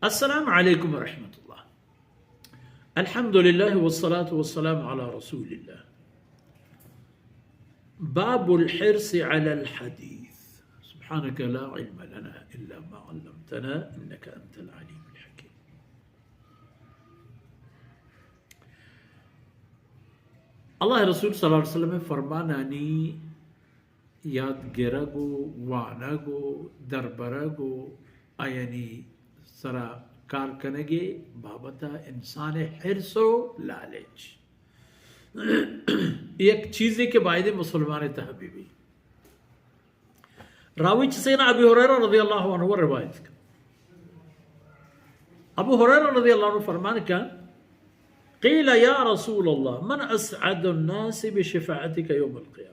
अस्सलाम वालेकुम रहमतुल्लाह। अल्हम्दुलिल्लाह वस्सलातु वस्सलामु अला रसूलिल्लाह। बाबुल हिर्स अलल हदीस। सुब्हानका ला इल्म लना इल्ला मा अल्लमतना इन्नका अंतल अलीमुल हकीम। अल्लाह रसूल सल्लल्लाहु अलैहि वसल्लम फरमानानी यादगिरगो वानगो दरबरगो आयनी सरा कार कनेगे बाबता इंसान हिर्सो लालच एक चीज़ के बायदे मुसलमान तहबीबी रावी सैयदना अबू हुरैरा रज़ियल्लाहु अन्हु रिवायत का अबू हुरैरा रज़ियल्लाहु अन्हु फरमान का क़ील या रसूल अल्लाह मन अस्अदुन नास बिशफ़ाअतिका यौमल क़ियामह।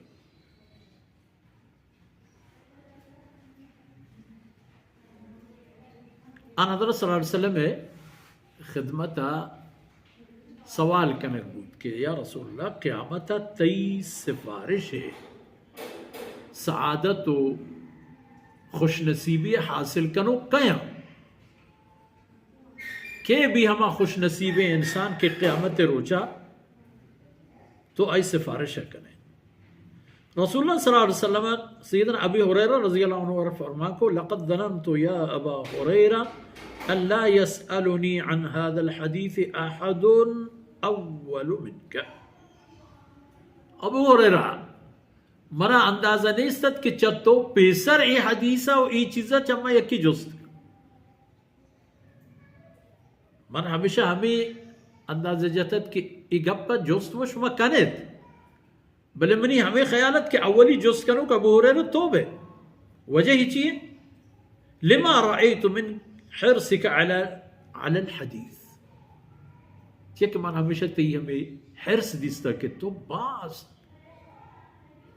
हज़रत सल्लल्लाहु अलैहि वसल्लम खिदमत सवाल कनक बूद के या रसूलल्लाह क़यामत तई सिफारिश है सआदत व खुशनसीबी हासिल कनो कया के भी हम खुशनसीब इंसान के क़यामत रोचा तो आई सिफारिश करें। रसूलुल्लाह सल्लल्लाहु अलैहि वसल्लम सैयदना अबी हुरैरा रज़ियल्लाहु अन्हु फरमा को लक़द ज़ननतु या अबा हुरैरा अल्ला यसअलुनी अन हाज़ल हदीस अहदुन अव्वलु मिनका। अबू हुरैरा मरा अंदाज़ा नेस्तत कि चतो पेसर ए हदीसा और ए चीज़ा चम्मा यकी जुस्त मन हमेशा हमें अंदाज़ा जतत कि ए गप्पा जुस्त वश मकनेत भले मनी हमें ख्यालत के अव्वली जुस्त करो का अबू हुरैरा तोबे वजह ही चाहिए लिमा रअयतु मिन हिर्सिका अला अल हदीस कि मन हमेशा तई हमें हिर्स दिसता कि तो बास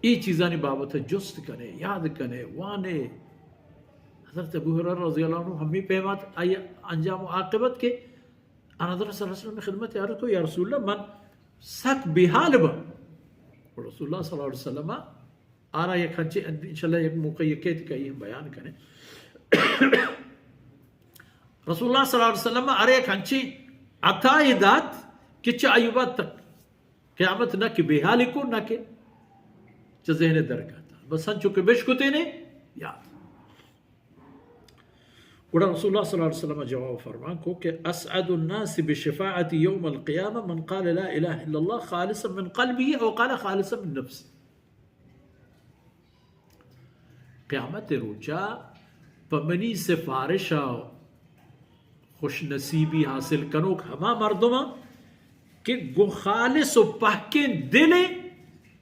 ये चीज़ानी बाबत जुस्त करे याद करे वाने हज़रत अबू हुरैरा रज़ियल्लाहु अन्हु हमें पैमात आई अंजाम आक़िबत के हज़रत सल्लल्लाहु अलैहि वसल्लम खिदमत यार को या रसूलल्लाह मन सक बेहाल बा रसूलुल्लाह सल्लल्लाहु अलैहि वसल्लम आ रहा है खंचे इंशाल्लाह एक मौका ये कहते का ये बयान करें रसूलुल्लाह सल्लल्लाहु अलैहि वसल्लम अरे खंचे अतायदात कि चायुबत तक क़यामत ना कि बेहाली को ना के जहने दरगाता बस चुके बेशकुते ने याद उड़ा रसूलुल्लाह सल्लल्लाहु अलैहि वसल्लम जवाब फरमा को कि असअदुन नास बिशफ़ाअति यौमल क़ियामह मन क़ाल ला इलाहा इल्लल्लाह ख़ालिसन मिन क़ल्बिही औ क़ाल ख़ालिसन मिन नफ्सिही। क़यामत रोजा पमनी सिफारिश खुशनसीबी हासिल कनो हमा मर्दमा कि गो खालिस पहके दिले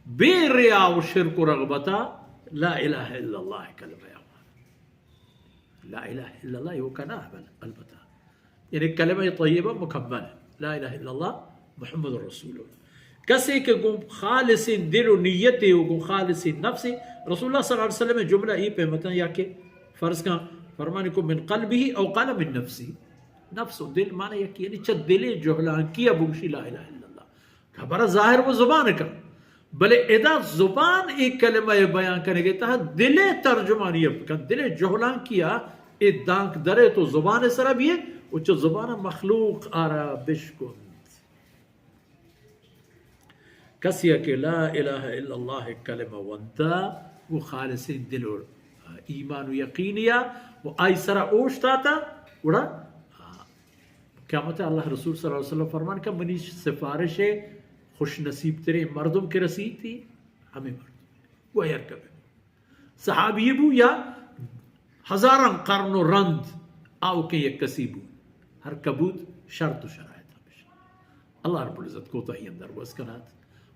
बेरिया व शिरक व रग़बता ला इलाहा इल्लल्लाह कलमा ला इलाहा इल्लल्लाह यो कना अलबत्ता यानी कलमा तय्यबा मुकम्मल ला इलाहा इल्लल्लाह मुहम्मद रसूलुल्लाह कसे के गो खालिस दिल व नियत व गो खालिस नफ्स रसूलुल्लाह सल्लल्लाहु अलैहि वसल्लम जुमला ई पे मत या के फर्ज का फरमाने को मिन क़ल्बिही औ क़ाल मिन नफ्सी नफ्स दिल माने यानी च दिले जोहलान किया बुगशी ला इलाहा इल्लल्लाह खबर जाहिर वो जुबान का भले इदा जुबान एक कलमा बयान करेंगे तहा दिले तर्जुमानी का दिले जोहलान किया ए दांक दरे तो जुबान सरा भी है उच्च जुबान मखलूक आरा बिशकुंत कसिया के ला इलाहा इल्लल्लाह कलमा वंता वो खालिस दिल और ईमान व यकीनिया वो आई सरा ओशता था उड़ा क्या मतलब अल्लाह रसूल सल्लल्लाहु अलैहि वसल्लम फरमान का मनी सिफारिश खुश नसीब तेरे मर्दों के रसीद थी हमें मर्दों वो यार कबे सहाबीबू या हजारां कर्न रंद आओ के ये कसीबू हर कबूत शर्त शरायत हमेशा अल्लाह रब्बुल इज्जत को तो ही अंदर बस कनात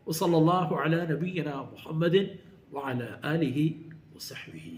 व सल्लल्लाहु अला नबीना मुहम्मदिन व अला आलिहि व सहबिही